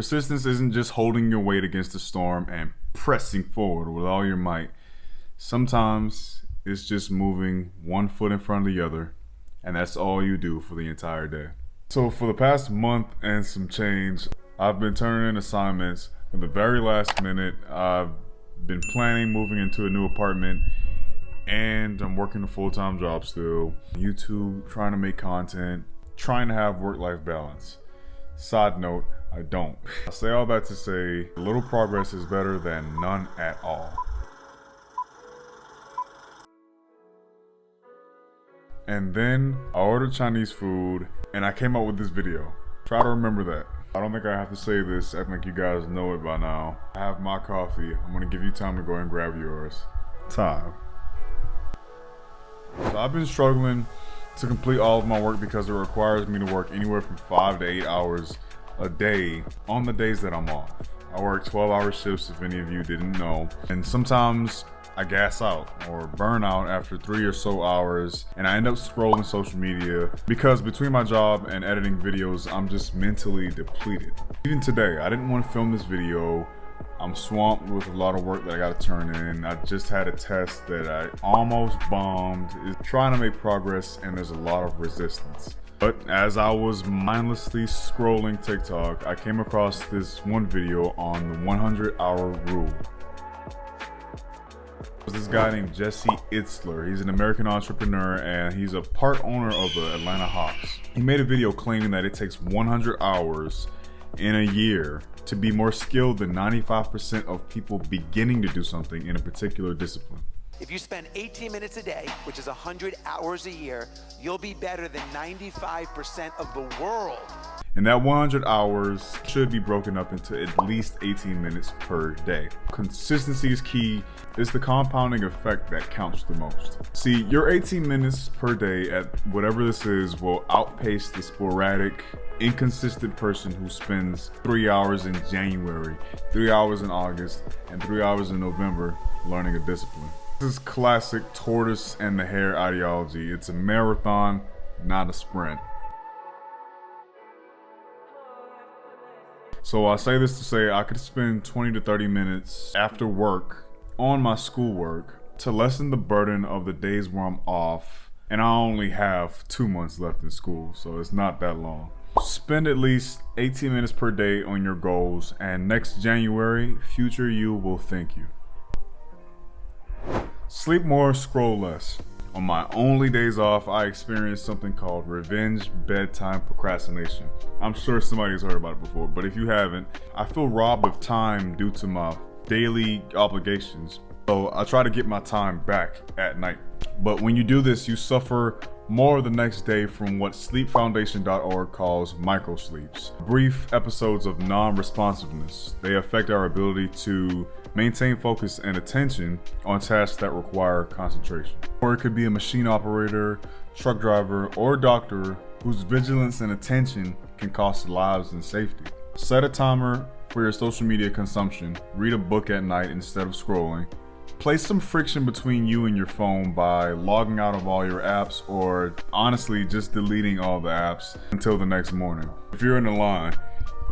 Persistence isn't just holding your weight against the storm and pressing forward with all your might. Sometimes it's just moving one foot in front of the other, and that's all you do for the entire day. So for the past month and some change, I've been turning in assignments. At the very last minute, I've been planning moving into a new apartment, and I'm working a full-time job still. YouTube, trying to make content, trying to have work-life balance. Side note, I don't. I say all that to say, a little progress is better than none at all. And then I ordered Chinese food and I came up with this video. Try to remember that. I don't think I have to say this, I think you guys know it by now. I have my coffee. I'm gonna give you time to go and grab yours. Time. So I've been struggling to complete all of my work because it requires me to work anywhere from 5 to 8 hours a day on the days that I'm off. I work 12-hour shifts, if any of you didn't know, and sometimes I gas out or burn out after 3 or so hours, and I end up scrolling social media because between my job and editing videos, I'm just mentally depleted. Even today, I didn't want to film this video. I'm swamped with a lot of work that I gotta turn in. I just had a test that I almost bombed. It's trying to make progress and there's a lot of resistance. But as I was mindlessly scrolling TikTok, I came across this one video on the 100-hour rule. There's this guy named Jesse Itzler. He's an American entrepreneur and he's a part owner of the Atlanta Hawks. He made a video claiming that it takes 100 hours in a year to be more skilled than 95% of people beginning to do something in a particular discipline. If you spend 18 minutes a day, which is 100 hours a year, you'll be better than 95% of the world. And that 100 hours should be broken up into at least 18 minutes per day. Consistency is key. It's the compounding effect that counts the most. See, your 18 minutes per day at whatever this is will outpace the sporadic, inconsistent person who spends 3 hours in January, 3 hours in August, and 3 hours in November learning a discipline. This is classic tortoise and the hare ideology. It's a marathon, not a sprint. So I say this to say I could spend 20 to 30 minutes after work on my schoolwork to lessen the burden of the days where I'm off, and I only have 2 months left in school, so it's not that long. Spend at least 18 minutes per day on your goals, and next January, future you will thank you. Sleep more, scroll less. On my only days off, I experienced something called revenge bedtime procrastination. I'm sure somebody's heard about it before, but if you haven't, I feel robbed of time due to my daily obligations. So I try to get my time back at night. But when you do this, you suffer more the next day from what sleepfoundation.org calls microsleeps. Brief episodes of non-responsiveness. They affect our ability to maintain focus and attention on tasks that require concentration. Or it could be a machine operator, truck driver, or doctor whose vigilance and attention can cost lives and safety. Set a timer for your social media consumption. Read a book at night instead of scrolling. Place some friction between you and your phone by logging out of all your apps, or honestly just deleting all the apps until the next morning. If you're in a line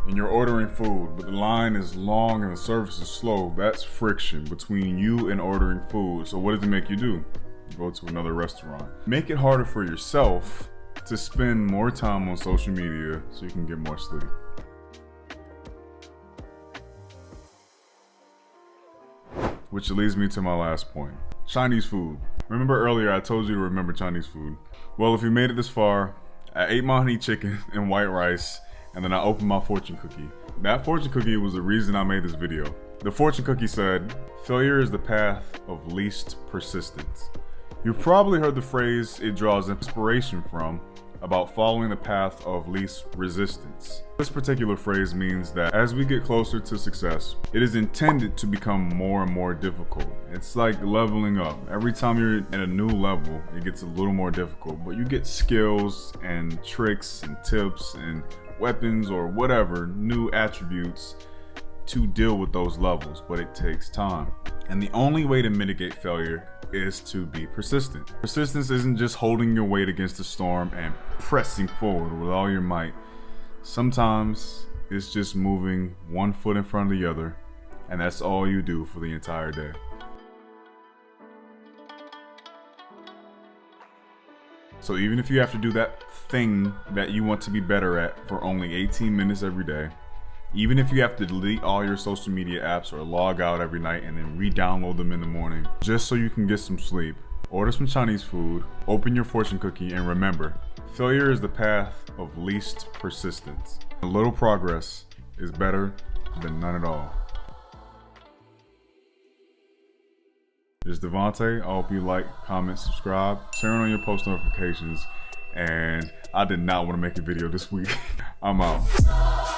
and you're ordering food, but the line is long and the service is slow, that's friction between you and ordering food. So what does it make you do? You go to another restaurant. Make it harder for yourself to spend more time on social media so you can get more sleep. Which leads me to my last point. Chinese food. Remember earlier I told you to remember Chinese food. Well, if you made it this far, I ate my honey chicken and white rice, and then I opened my fortune cookie. That fortune cookie was the reason I made this video. The fortune cookie said, failure is the path of least persistence. You've probably heard the phrase it draws inspiration from about following the path of least resistance. This particular phrase means that as we get closer to success, it is intended to become more and more difficult. It's like leveling up. Every time you're at a new level, it gets a little more difficult, but you get skills and tricks and tips and weapons or whatever, new attributes to deal with those levels, but it takes time. And the only way to mitigate failure is to be persistent. Persistence isn't just holding your weight against the storm and pressing forward with all your might. Sometimes It's just moving one foot in front of the other, and that's all you do for the entire day. So even if you have to do that thing that you want to be better at for only 18 minutes every day, even if you have to delete all your social media apps or log out every night and then re-download them in the morning, just so you can get some sleep, order some Chinese food, open your fortune cookie, and remember, failure is the path of least persistence. A little progress is better than none at all. It's Devontae. I hope you like, comment, subscribe, turn on your post notifications, and I did not want to make a video this week. I'm out.